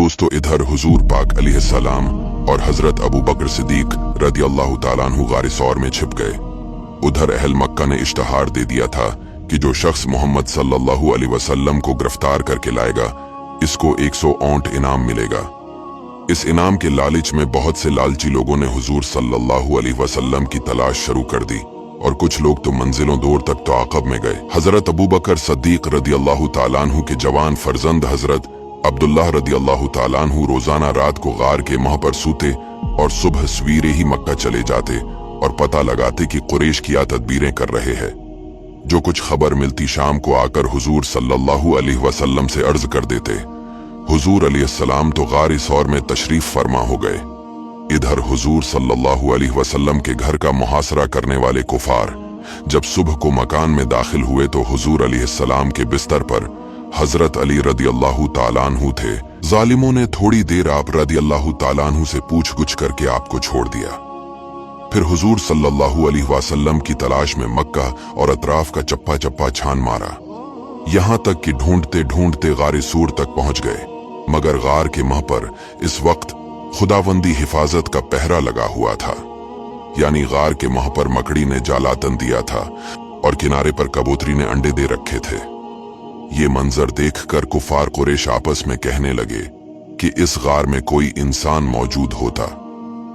दोस्तों, इधर हुजूर पाक अलैहिस्सलाम और हजरत अबू बकर सिद्दीक रदियल्लाहु ताला अन्हु गारे सौर में छिप गए। उधर अहल मक्का ने इश्तहार दे दिया था कि जो शख्स मोहम्मद सल्लल्लाहु अलैहि वसल्लम को गिरफ्तार करके लाएगा, इसको 100 ऊंट इनाम मिलेगा। इस इनाम के लालच में बहुत से लालची लोगों ने हुजूर सल्लल्लाहु अलैहि वसल्लम की तलाश शुरू कर दी और कुछ लोग तो मंजिलों दूर तक तआक़ब में गए। हजरत अबू बकर सिद्दीक रदियल्लाहु ताला अन्हु के जवान फर्जंद हजरत अब्दुल्लाह रदियल्लाहु ताला अन्हु रोजाना रात को गार के मुंह पर सूते और सुबह सवेरे ही मक्का चले जाते और पता लगाते कि कुरैश क्या तदबीरें कर रहे हैं। जो कुछ खबर मिलती शाम को आकर हुजूर सल्लल्लाहु अलैहि वसल्लम से अर्ज कर देते। हुजूर अलैहिस्सलाम तो गार सौर में तशरीफ फरमा हो गए। इधर हुजूर सल्लल्लाहु अलैहि वसल्लम के घर का मुहासरा करने वाले कुफार जब सुबह को मकान में दाखिल हुए तो हुजूर अलैहिस्सलाम के बिस्तर पर हजरत अली रदियल्लाहु ताला अन्हु थे। जालिमों ने थोड़ी देर आप रदियल्लाहु ताला अन्हु से पूछ-गुछ करके आपको छोड़ दिया। फिर हुजूर सल्लल्लाहु अलैहि वसल्लम की तलाश में मक्का और अतराफ का चप्पा चप्पा छान मारा, यहां तक कि ढूंढते ढूंढते गारे सूर तक पहुंच गए। मगर गार के मुंह पर इस वक्त खुदावंदी हिफाजत का पहरा लगा हुआ था, यानी गार के मुंह पर मकड़ी ने जालातन दिया था और किनारे पर कबूतरी ने अंडे दे रखे थे। ये मंजर देखकर कुफार कुरैश आपस में कहने लगे कि इस गार में कोई इंसान मौजूद होता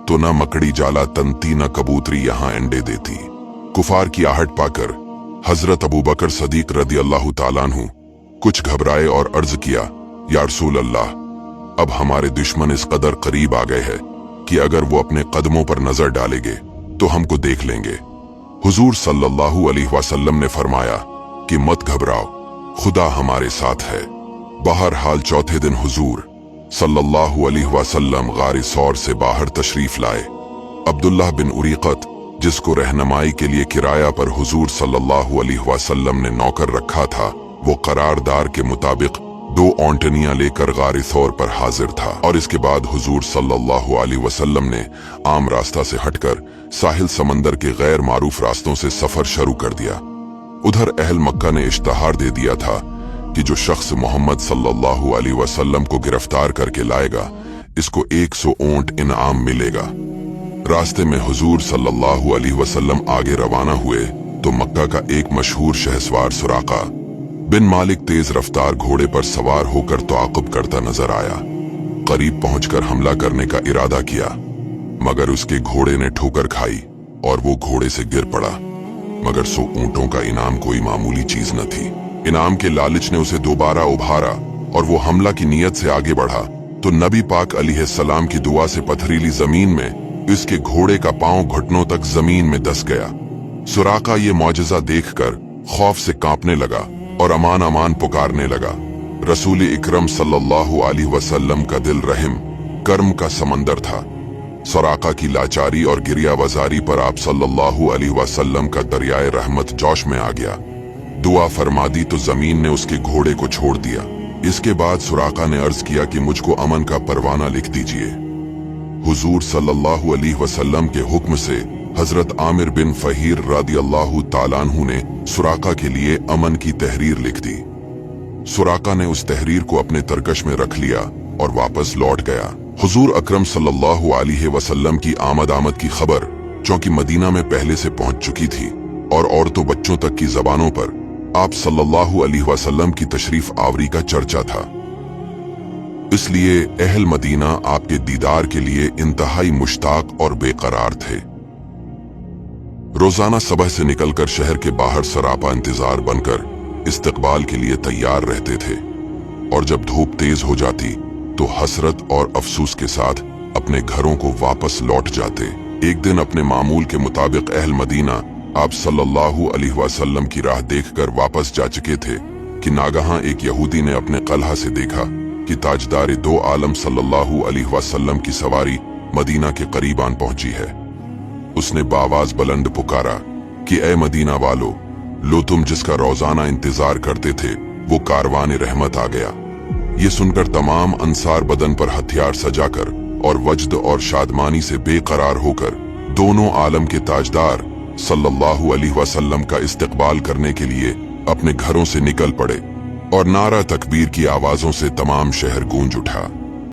तो न मकड़ी जाला तनती न कबूतरी यहां अंडे देती। कुफार की आहट पाकर हजरत अबू बकर सिद्दीक रदियल्लाहु ताला अन्हु कुछ घबराए और अर्ज किया, या रसूल अल्लाह, अब हमारे दुश्मन इस कदर करीब आ गए हैं कि अगर वो अपने कदमों पर नजर डालेंगे तो हमको देख लेंगे। हुजूर सल्लल्लाहु अलैहि वसल्लम ने फरमाया कि मत घबराओ, खुदा हमारे साथ है। बहरहाल चौथे दिन हुजूर सल्लल्लाहु अलैहि वसल्लम गार सौर से बाहर तशरीफ लाए। अब्दुल्लाह बिन उरीकत, जिसको रहनुमाई के लिए किराया पर हुजूर सल्लल्लाहु अलैहि वसल्लम ने नौकर रखा था, वो करारदार के मुताबिक 2 ऊंटनियां लेकर गार सौर पर हाजिर था और इसके बाद हुजूर सल्लल्लाहु अलैहि वसल्लम ने आम रास्ता से हटकर साहिल समंदर के गैर मारूफ रास्तों से सफर शुरू कर दिया। उधर अहल मक्का ने इश्तहार दे दिया था कि जो शख्स मोहम्मद सल्लल्लाहु अलैहि वसल्लम को गिरफ्तार करके लाएगा, इसको 100 ऊंट इनाम मिलेगा। रास्ते में हुजूर सल्लल्लाहु अलैहि वसल्लम आगे रवाना हुए तो मक्का का एक मशहूर शहसवार सुराका बिन मालिक तेज रफ्तार घोड़े पर सवार होकर तआक़ुब करता नजर आया। करीब पहुंचकर हमला करने का इरादा किया, मगर उसके घोड़े ने ठोकर खाई और वो घोड़े से गिर पड़ा। मगर 100 ऊंटों का इनाम कोई मामूली चीज न थी। इनाम के लालच ने उसे दोबारा उभारा और वो हमला की नीयत से आगे बढ़ा तो नबी पाक अलैहिस्सलाम की दुआ से पथरीली जमीन में इसके घोड़े का पांव घुटनों तक जमीन में दस गया। सुराका ये मौजज़ा देखकर खौफ से कांपने लगा और अमान अमान पुकारने लगा। रसूल इकरम सल्लल्लाहु अलैहि वसल्लम का दिल रहम कर्म का समंदर था। सुराका की लाचारी और गिरियावजारी पर आप सल्लल्लाहु अलैहि वसल्लम का दरियाए रहमत जोश में आ गया। दुआ फरमा दी तो जमीन ने उसके घोड़े को छोड़ दिया। इसके बाद सुराका ने अर्ज किया कि मुझको अमन का परवाना लिख दीजिए। हुजूर सल्लल्लाहु अलैहि वसल्लम के हुक्म से हजरत आमिर बिन फहीर रदियल्लाहु ताला अन्हु ने सुराका के लिए अमन की तहरीर लिख दी। सुराका ने उस तहरीर को अपने तरकश में रख लिया और वापस लौट गया। हुजूर अकरम सल्लल्लाहु अलैहि वसल्लम की आमद की खबर चूंकि मदीना में पहले से पहुंच चुकी थी और औरतों बच्चों तक की जबानों पर आप सल्लल्लाहु अलैहि वसल्लम की तशरीफ आवरी का चर्चा था, इसलिए अहल मदीना आपके दीदार के लिए इंतहाई मुश्ताक और बेकरार थे। रोजाना सुबह से निकलकर शहर के बाहर सरापा इंतजार बनकर इस्तकबाल के लिए तैयार रहते थे और जब धूप तेज हो जाती तो हसरत और अफसोस के साथ अपने घरों को वापस लौट जाते। एक दिन अपने मामूल के मुताबिक अहल मदीना आप सल्लल्लाहु अलैहि वसल्लम की राह देखकर वापस जा चुके थे कि नागहां एक यहूदी ने अपने कलहा से देखा कि ताजदार 2 आलम सल्लल्लाहु अलैहि वसल्लम की सवारी मदीना के करीब आन पहुंची है। उसने बावाज बुलंद पुकारा कि ए मदीना वालो, लो तुम जिसका रोजाना इंतजार करते थे वो कारवान रहमत आ गया। ये सुनकर तमाम अंसार बदन पर हथियार सजाकर और वजद और शादमानी से बेकरार होकर दोनों आलम के ताजदार सल्लल्लाहु अलैहि वसल्लम का इस्तकबाल करने के लिए अपने घरों से निकल पड़े और नारा तकबीर की आवाजों से तमाम शहर गूंज उठा।